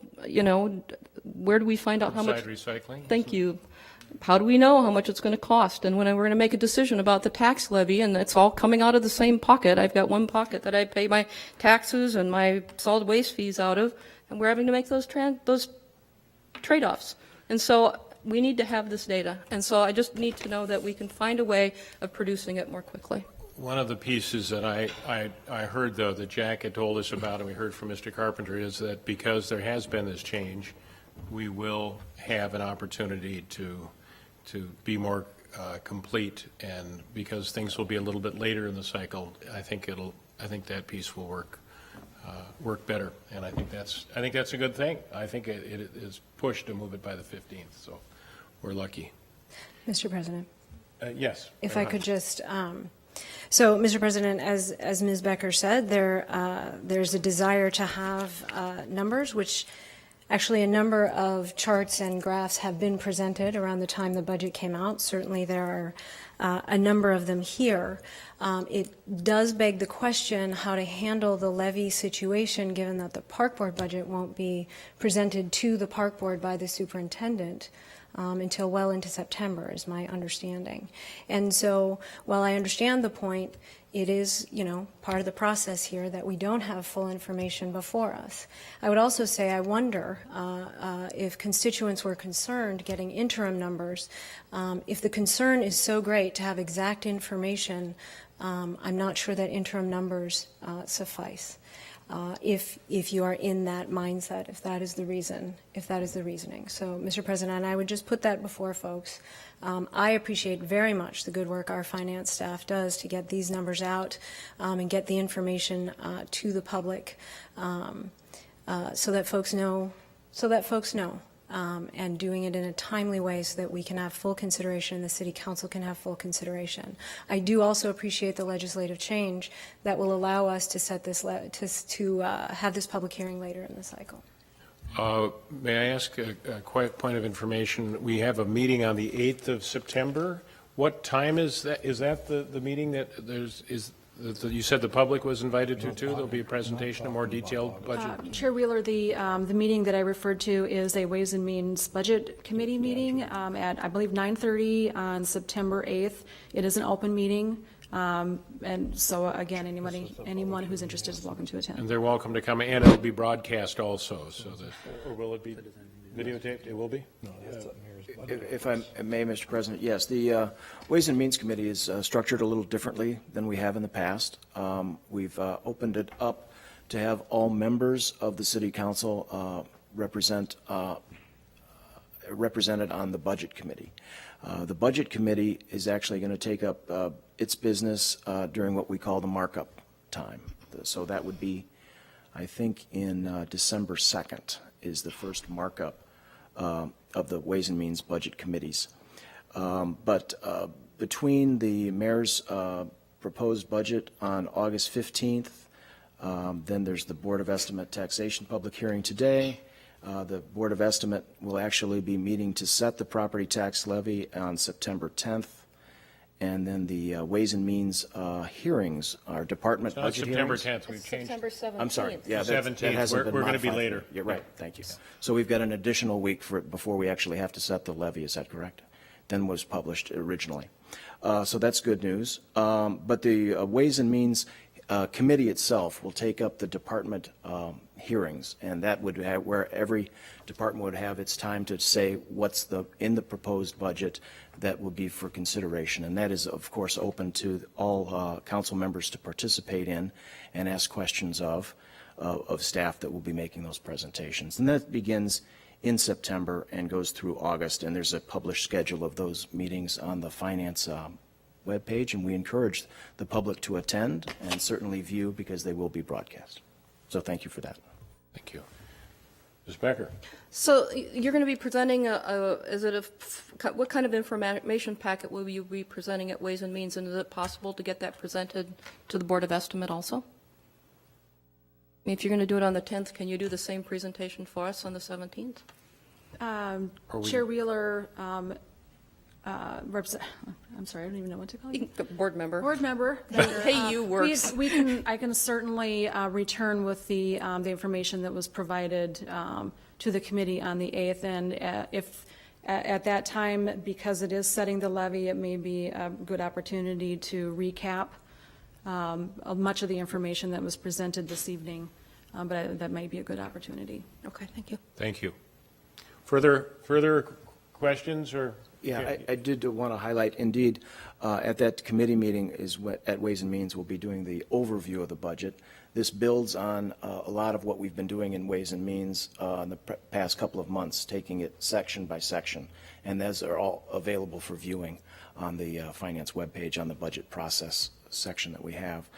where do we find out how much? Recycling. Thank you. How do we know how much it's going to cost? And when we're going to make a decision about the tax levy, and it's all coming out of the same pocket. I've got one pocket that I pay my taxes and my solid waste fees out of, and we're having to make those trade-offs. And so we need to have this data. And so I just need to know that we can find a way of producing it more quickly. One of the pieces that I heard, though, that Jack had told us about, and we heard from Mr. Carpenter, is that because there has been this change, we will have an opportunity to be more complete, and because things will be a little bit later in the cycle, I think that piece will work better, and I think that's a good thing. I think it is pushed to move it by the 15th. So We're lucky. Mr. President, Yes. if I could just, so, Mr. President, as Ms. Becker said, there's a desire to have numbers, which actually a number of charts and graphs have been presented around the time the budget came out. Certainly there are a number of them here. It does beg the question how to handle the levy situation, given that the park board budget won't be presented to the park board by the superintendent until well into September, is my understanding. And so, while I understand the point, it is, part of the process here that we don't have full information before us. I would also say I wonder if constituents were concerned getting interim numbers. If the concern is so great to have exact information, I'm not sure that interim numbers suffice. If you are in that mindset, if that is the reasoning. So, Mr. President, I would just put that before folks. I appreciate very much the good work our finance staff does to get these numbers out and get the information to the public so that folks know. And doing it in a timely way so that we can have full consideration and the City Council can have full consideration. I do also appreciate the legislative change that will allow us to set this to have this public hearing later in the cycle. May I ask a quick point of information? We have a meeting on the 8th of September. What time is that? Is that the meeting that you said the public was invited to too? There'll be a presentation, a more detailed budget? Chair Wheeler, the meeting that I referred to is a Ways and Means Budget Committee meeting at, I believe, 9:30 on September 8th. It is an open meeting, and so, again, anyone who's interested is welcome to attend. And they're welcome to come, and it'll be broadcast also, so that, or will it be videotaped? It will be? No, If I may, Mr. President, yes, the Ways and Means Committee is structured a little differently than we have in the past. We've opened it up to have all members of the City Council represented on the Budget Committee. The Budget Committee is actually going to take up its business during what we call the markup time. So that would be, I think, in December 2nd is the first markup of the Ways and Means Budget Committees. But between the mayor's proposed budget on August 15th, then there's the Board of Estimate Taxation public hearing today. The Board of Estimate will actually be meeting to set the property tax levy on September 10th. And then the Ways and Means hearings are department It's not budget September hearings. 10th, we've changed. September 17th. I'm sorry, yeah, that 17th. hasn't been We're going to be modified. later. You're right, thank you. So we've got an additional week before we actually have to set the levy, is that correct? Than was published originally. So that's good news. But the Ways and Means Committee itself will take up the department hearings, and that would have where every department would have its time to say what's in the proposed budget that will be for consideration. And that is, of course, open to all council members to participate in and ask questions of staff that will be making those presentations. And that begins in September and goes through August, and there's a published schedule of those meetings on the finance webpage, and we encourage the public to attend and certainly view because they will be broadcast. So thank you for that. Thank you. Ms. Becker? So you're going to be presenting what kind of information packet will you be presenting at Ways and Means, and is it possible to get that presented to the Board of Estimate also? I mean, if you're going to do it on the 10th, can you do the same presentation for us on the 17th? Chair Wheeler, I'm sorry, I don't even know what to call you. Board member. Board member. Hey, you works. I can certainly return with the information that was provided to the committee on the 8th, and if at that time, because it is setting the levy, it may be a good opportunity to recap much of the information that was presented this evening, but that might be a good opportunity. Okay, thank you. Thank you. Further questions or? Yeah, I did want to highlight, indeed, at that committee meeting at Ways and Means, we'll be doing the overview of the budget. This builds on a lot of what we've been doing in Ways and Means in the past couple of months, taking it section by section, and those are all available for viewing on the finance webpage on the budget process section that we have.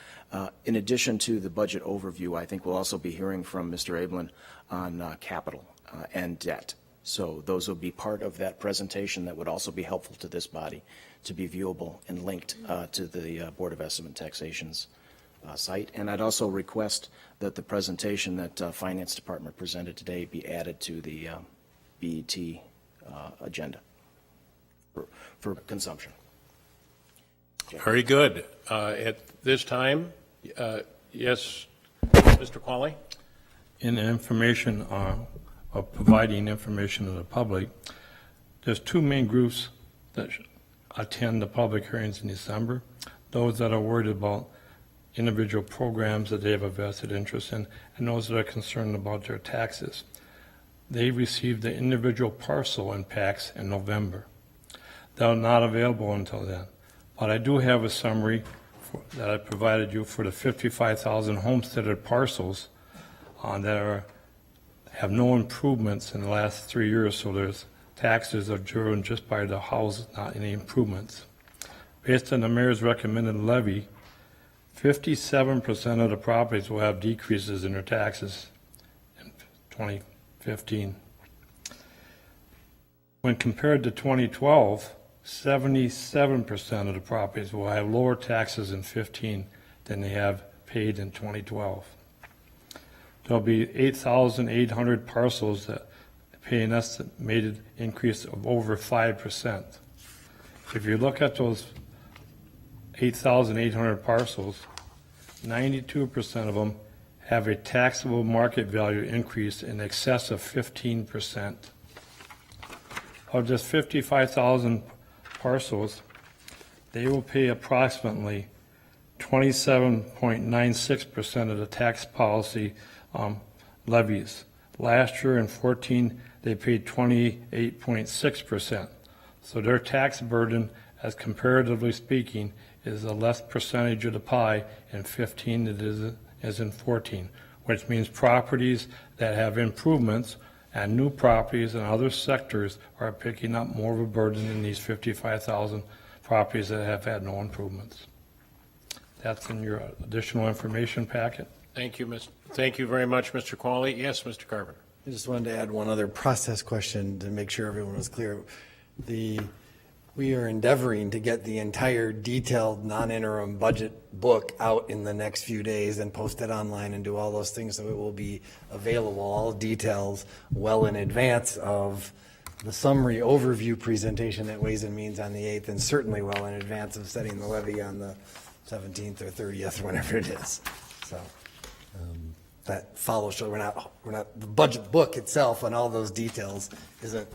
In addition to the budget overview, I think we'll also be hearing from Mr. Ablin on capital and debt. So those will be part of that presentation that would also be helpful to this body to be viewable and linked to the Board of Estimate and Taxation's site. And I'd also request that the presentation that Finance Department presented today be added to the BET agenda for consumption. Very good. At this time, yes, Mr. Qualley? In information, of providing information to the public, there's two main groups that attend the public hearings in December. Those that are worried about individual programs that they have a vested interest in, and those that are concerned about their taxes. They received the individual parcel impacts in November. They're not available until then. But I do have a summary that I provided you for the 55,000 homesteaded parcels that have no improvements in the last 3 years, so there's taxes are driven just by the house, not any improvements. Based on the mayor's recommended levy, 57% of the properties will have decreases in their taxes in 2015. When compared to 2012, 77% of the properties will have lower taxes in 15 than they have paid in 2012. There'll be 8,800 parcels that pay an estimated increase of over 5%. If you look at those 8,800 parcels, 92% of them have a taxable market value increase in excess of 15%. Of just 55,000 parcels, they will pay approximately 27.96% of the tax policy levies. Last year in 14, they paid 28.6%. So their tax burden, as comparatively speaking, is a less percentage of the pie in 15 than it is in 14, which means properties that have improvements and new properties in other sectors are picking up more of a burden than these 55,000 properties that have had no improvements. That's in your additional information packet. Thank you, Thank you very much, Mr. Qualley. Yes, Mr. Carpenter. I just wanted to add one other process question to make sure everyone was clear. We are endeavoring to get the entire detailed non-interim budget book out in the next few days and post it online and do all those things, so it will be available, all details, well in advance of the summary overview presentation at Ways and Means on the 8th, and certainly well in advance of setting the levy on the 17th or 30th, whenever it is. So that follows, so we're not, the budget book itself and all those details isn't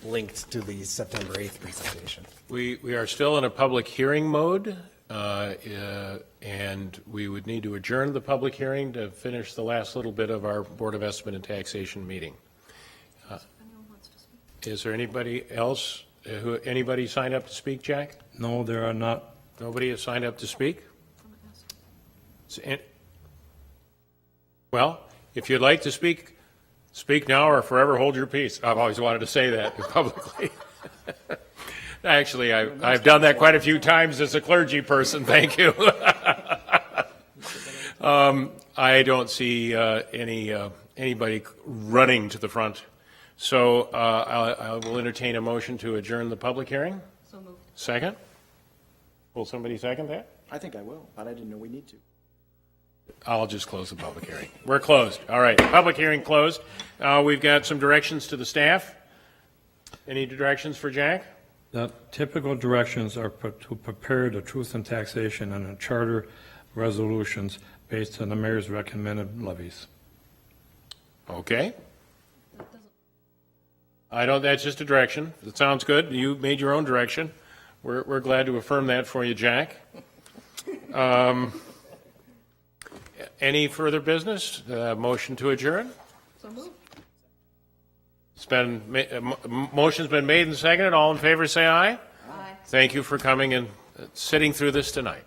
linked to the September 8th presentation. We are still in a public hearing mode, and we would need to adjourn the public hearing to finish the last little bit of our Board of Estimate and Taxation meeting. Is there anybody else, anybody signed up to speak, Jack? No, there are not. Nobody has signed up to speak? Well, if you'd like to speak, speak now or forever hold your peace. I've always wanted to say that publicly. Actually, I've done that quite a few times as a clergy person. Thank you. I don't see anybody running to the front. So I will entertain a motion to adjourn the public hearing. So moved. Second? Will somebody second that? I think I will, but I didn't know we need to. I'll just close the public hearing. We're closed. All right, public hearing closed. We've got some directions to the staff. Any directions for Jack? The typical directions are to prepare the truth and taxation and the charter resolutions based on the mayor's recommended levies. Okay. That's just a direction. It sounds good. You made your own direction. We're glad to affirm that for you, Jack. Any further business? Motion to adjourn? So moved. It's been, motion's been made and seconded. All in favor, say aye. Aye. Thank you for coming and sitting through this tonight.